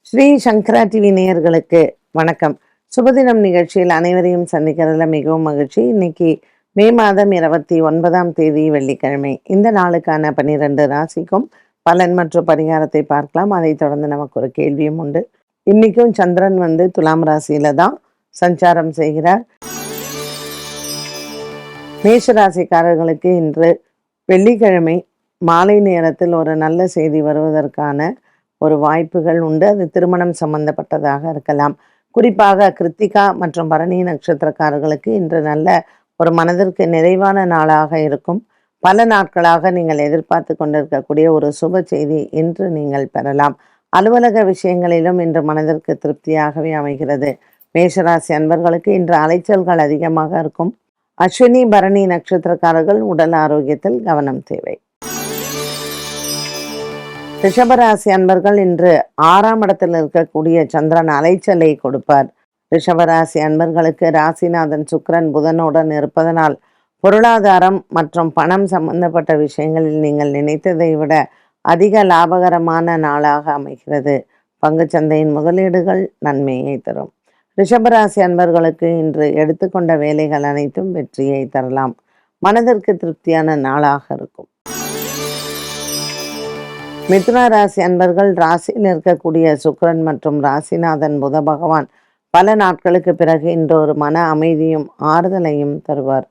ஸ்ரீ சங்கரா TV நேயர்களுக்கு வணக்கம். சுபதினம் நிகழ்ச்சியில் அனைவரையும் சந்திக்கிறதுல மிகவும் மகிழ்ச்சி. இன்னைக்கு மே மாதம் 29ஆம் தேதி வெள்ளிக்கிழமை. இந்த நாளுக்கான 12 ராசிக்கும் பலன் மற்றும் பரிகாரத்தை பார்க்கலாம். அதைத் தொடர்ந்து நமக்கு ஒரு கேள்வியும் உண்டு. இன்னைக்கும் சந்திரன் துலாம் ராசியில தான் சஞ்சாரம் செய்கிறார். மேஷ ராசிக்காரர்களுக்கு இன்று வெள்ளிக்கிழமை மாலை நேரத்தில் ஒரு நல்ல செய்தி வருவதற்கான ஒரு வாய்ப்புகள் உண்டு. அது திருமணம் சம்பந்தப்பட்டதாக இருக்கலாம். குறிப்பாக கிருத்திகா மற்றும் பரணி நட்சத்திரக்காரர்களுக்கு இன்று நல்ல ஒரு மனதிற்கு நிறைவான நாளாக இருக்கும். பல நாட்களாக நீங்கள் எதிர்பார்த்து கொண்டிருக்கக்கூடிய ஒரு சுப செய்தி இன்று நீங்கள் பெறலாம். அலுவலக விஷயங்களிலும் இன்று மனதிற்கு திருப்தியாகவே அமைகிறது. மேஷராசி அன்பர்களுக்கு இன்று அலைச்சல்கள் அதிகமாக இருக்கும். அஸ்வினி பரணி நட்சத்திரக்காரர்கள் உடல் ஆரோக்கியத்தில் கவனம் தேவை. ரிஷபராசி அன்பர்கள் இன்று 6ஆம் இடத்தில் இருக்கக்கூடிய சந்திரன் அலைச்சலை கொடுப்பார். ரிஷபராசி அன்பர்களுக்கு ராசிநாதன் சுக்கிரன் புதனுடன் இருப்பதனால் பொருளாதாரம் மற்றும் பணம் சம்பந்தப்பட்ட விஷயங்களில் நீங்கள் நினைத்ததை விட அதிக லாபகரமான நாளாக அமைகிறது. பங்குச்சந்தையின் முதலீடுகள் நன்மையை தரும். ரிஷபராசி அன்பர்களுக்கு இன்று எடுத்துக்கொண்ட வேலைகள் அனைத்தும் வெற்றியை தரலாம். மனதிற்கு திருப்தியான நாளாக இருக்கும். மிதுன ராசி அன்பர்கள் ராசியில் இருக்கக்கூடிய சுக்கிரன் மற்றும் ராசிநாதன் புத பகவான் பல நாட்களுக்கு பிறகு இன்று ஒரு மன அமைதியும் ஆறுதலையும் தருவார்.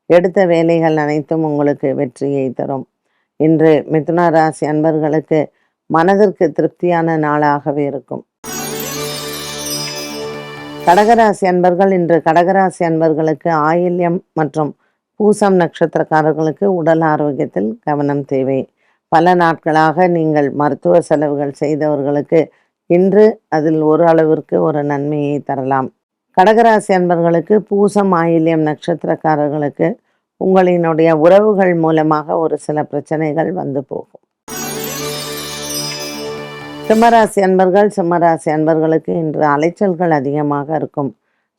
எடுத்த வேலைகள் அனைத்தும் உங்களுக்கு வெற்றியை தரும். இன்று மிதுன ராசி அன்பர்களுக்கு மனதிற்கு திருப்தியான நாளாகவே இருக்கும். கடகராசி அன்பர்கள் இன்று கடகராசி அன்பர்களுக்கு ஆயில்யம் மற்றும் பூசம் நட்சத்திரக்காரர்களுக்கு உடல் ஆரோக்கியத்தில் கவனம் தேவை. பல நாட்களாக நீங்கள் மருத்துவ செலவுகள் செய்தவர்களுக்கு இன்று அதில் ஒரு அளவிற்கு ஒரு நன்மையை தரலாம். கடகராசி அன்பர்களுக்கு பூசம் ஆயில்யம் நட்சத்திரக்காரர்களுக்கு உங்களினுடைய உறவுகள் மூலமாக ஒரு சில பிரச்சனைகள் வந்து போகும். சிம்மராசி அன்பர்களுக்கு இன்று அலைச்சல்கள் அதிகமாக இருக்கும்.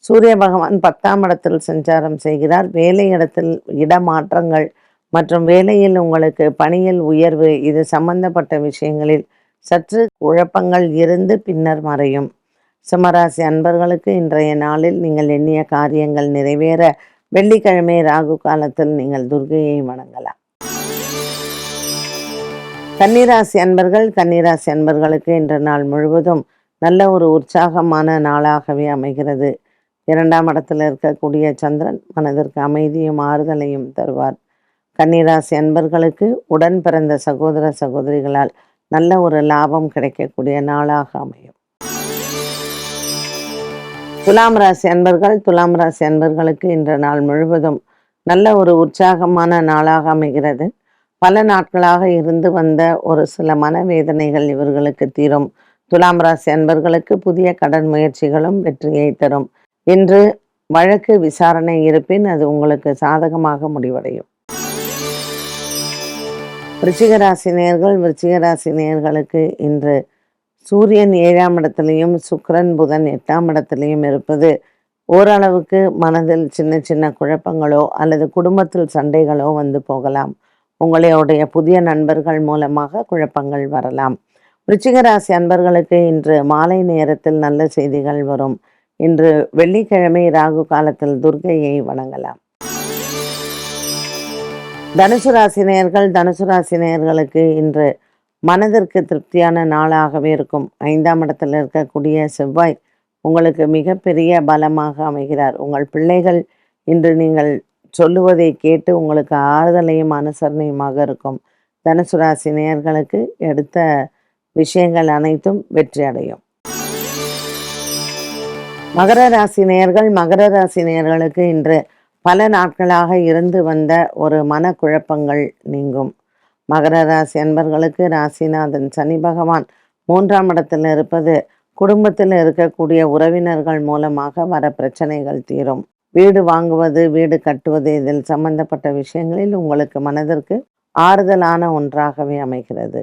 சூரிய பகவான் 10ஆம் இடத்தில் சஞ்சாரம் செய்கிறார். வேலை இடத்தில் இடமாற்றங்கள் மற்றும் வேலையில் உங்களுக்கு பணியில் உயர்வு இது சம்பந்தப்பட்ட விஷயங்களில் சற்று குழப்பங்கள் இருந்து பின்னர் மறையும். சிம்மராசி அன்பர்களுக்கு இன்றைய நாளில் நீங்கள் எண்ணிய காரியங்கள் நிறைவேற வெள்ளிக்கிழமை ராகு காலத்தில் நீங்கள் துர்க்கையை வணங்கலாம். கன்னிராசி அன்பர்களுக்கு இன்ற நாள் முழுவதும் நல்ல ஒரு உற்சாகமான நாளாகவே அமைகிறது. 2ஆம் இடத்தில் இருக்கக்கூடிய சந்திரன் மனதிற்கு அமைதியும் ஆறுதலையும் தருவார். கன்னிராசி அன்பர்களுக்கு உடன் பிறந்த சகோதர சகோதரிகளால் நல்ல ஒரு லாபம் கிடைக்கக்கூடிய நாளாக அமையும். துலாம் ராசி அன்பர்களுக்கு இன்ற நாள் முழுவதும் நல்ல ஒரு உற்சாகமான நாளாக அமைகிறது. பல நாட்களாக இருந்து வந்த ஒரு சில மனவேதனைகள் இவர்களுக்கு தீரும். துலாம் ராசி அன்பர்களுக்கு புதிய கடன் முயற்சிகளும் வெற்றியை தரும். இன்று வழக்கு விசாரணை இருப்பின் அது உங்களுக்கு சாதகமாக முடிவடையும். விருச்சிக ராசி நேயர்களுக்கு இன்று சூரியன் 7ஆம் இடத்திலையும் சுக்கிரன் புதன் 8ஆம் இடத்திலையும் இருப்பது ஓரளவுக்கு மனதில் சின்ன சின்ன குழப்பங்களோ அல்லது குடும்பத்தில் சண்டைகளோ வந்து போகலாம். உங்களுடைய புதிய நண்பர்கள் மூலமாக குழப்பங்கள் வரலாம். விருச்சிக ராசி அன்பர்களுக்கு இன்று மாலை நேரத்தில் நல்ல செய்திகள் வரும். இன்று வெள்ளிக்கிழமை ராகு காலத்தில் துர்க்கையை வணங்கலாம். தனுசு ராசி நேயர்களுக்கு இன்று மனதிற்கு திருப்தியான நாளாகவே இருக்கும். 5ஆம் இடத்தில் இருக்கக்கூடிய செவ்வாய் உங்களுக்கு மிகப்பெரிய பலமாக அமைகிறார். உங்கள் பிள்ளைகள் இன்று நீங்கள் சொல்லுவதை கேட்டு உங்களுக்கு ஆறுதலையும் அனுசரணையுமாக இருக்கும். தனுசு ராசி நேயர்களுக்கு எடுத்த விஷயங்கள் அனைத்தும் வெற்றி அடையும். மகர ராசி நேயர்களுக்கு இன்று பல நாட்களாக இருந்து வந்த ஒரு மனக்குழப்பங்கள் நீங்கும். மகர ராசி அன்பர்களுக்கு ராசிநாதன் சனி பகவான் 3ஆம் இடத்தில் இருப்பது குடும்பத்தில் இருக்கக்கூடிய உறவினர்கள் மூலமாக வர பிரச்சனைகள் தீரும். வீடு வாங்குவது வீடு கட்டுவது இதில் சம்பந்தப்பட்ட விஷயங்களில் உங்களுக்கு மனதிற்கு ஆறுதலான ஒன்றாகவே அமைகிறது.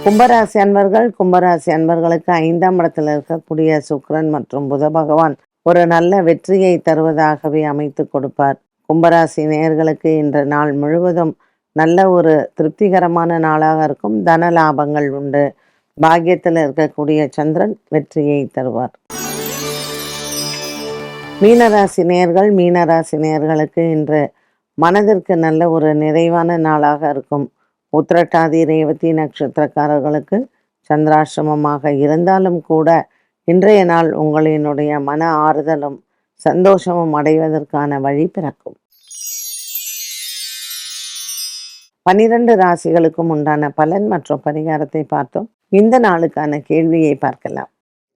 கும்பராசி அன்பர்களுக்கு 5ஆம் இடத்தில் இருக்கக்கூடிய சுக்கிரன் மற்றும் புத பகவான் ஒரு நல்ல வெற்றியை தருவதாகவே அமைத்து கொடுப்பார். கும்பராசி நேயர்களுக்கு இன்ற நாள் முழுவதும் நல்ல ஒரு திருப்திகரமான நாளாக இருக்கும். தன லாபங்கள் உண்டு. பாக்கியத்தில் இருக்கக்கூடிய சந்திரன் வெற்றியை தருவார். மீனராசி நேயர்களுக்கு இன்று மனதிற்கு நல்ல ஒரு நிறைவான நாளாக இருக்கும். உத்திரட்டாதி ரேவதி நட்சத்திரக்காரர்களுக்கு சந்திராசிரமமாக இருந்தாலும் கூட இன்றைய நாள் உங்களினுடைய மன ஆறுதலும் சந்தோஷமும் அடைவதற்கான வழி பிறக்கும். 12 ராசிகளுக்கும் உண்டான பலன் மற்றும் பரிகாரத்தை பார்த்தோம். இந்த நாளுக்கான கேள்வியை பார்க்கலாம்.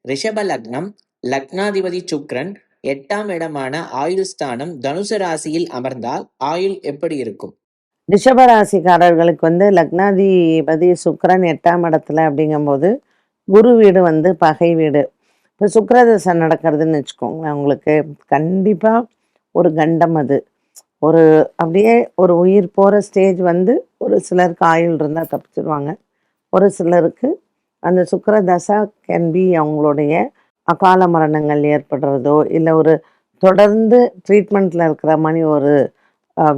ரிஷப லக்னம், லக்னாதிபதி சுக்கிரன் 8ஆம் இடமான ஆயுள் ஸ்தானம் தனுசு ராசியில் அமர்ந்தால் ஆயுள் எப்படி இருக்கும்? ரிஷப ராசிக்காரர்களுக்கு லக்னாதிபதி சுக்கிரன் 8ஆம் இடத்துல அப்படிங்கும்போது குரு வீடு பகை வீடு. இப்போ சுக்கிரதசை நடக்கிறதுன்னு வச்சுக்கோங்களேன், உங்களுக்கு கண்டிப்பாக ஒரு கண்டம், அது ஒரு அப்படியே ஒரு உயிர் போகிற ஸ்டேஜ். ஒரு சிலருக்கு ஆயுள் இருந்தால் தப்பிச்சிடுவாங்க, ஒரு சிலருக்கு அந்த சுக்கிரதசா கேன் பி அவங்களுடைய அகால மரணங்கள் ஏற்படுறதோ இல்லை ஒரு தொடர்ந்து ட்ரீட்மெண்ட்டில் இருக்கிற மாதிரி ஒரு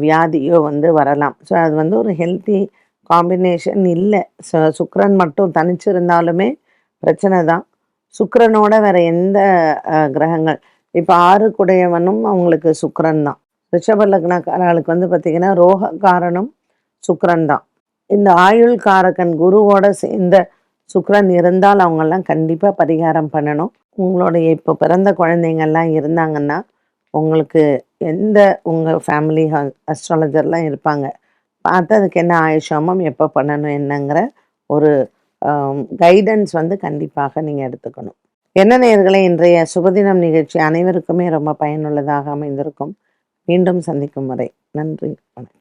வியாதியோ வரலாம். ஸோ அது ஒரு ஹெல்த்தி காம்பினேஷன் இல்லை. சுக்கிரன் மட்டும் தனிச்சிருந்தாலுமே பிரச்சனை தான். சுக்கிரனோட வேற எந்த கிரகங்கள், இப்போ 6 குடையவனும் அவங்களுக்கு சுக்கிரன் தான். ரிஷப லக்னக்காரர்களுக்கு பார்த்திங்கன்னா ரோக காரணம் சுக்கிரன் தான். இந்த ஆயுள் காரகன் குருவோட சேர்ந்த சுக்கிரன் இருந்தால் அவங்கெல்லாம் கண்டிப்பாக பரிகாரம் பண்ணணும். உங்களுடைய இப்போ பிறந்த குழந்தைங்கள்லாம் இருந்தாங்கன்னா உங்களுக்கு உங்கள் ஃபேமிலி அஸ்ட்ராலஜர்லாம் இருப்பாங்க, பார்த்து அதுக்கு என்ன ஆயுஷமம் எப்போ பண்ணணும் என்னங்கிற ஒரு கைடன்ஸ் கண்டிப்பாக நீங்கள் எடுத்துக்கணும். என்ன நேயர்களே, இன்றைய சுபதினம் நிகழ்ச்சி அனைவருக்குமே ரொம்ப பயனுள்ளதாக அமைந்திருக்கும். மீண்டும் சந்திக்கும் வரை நன்றி, வணக்கம்.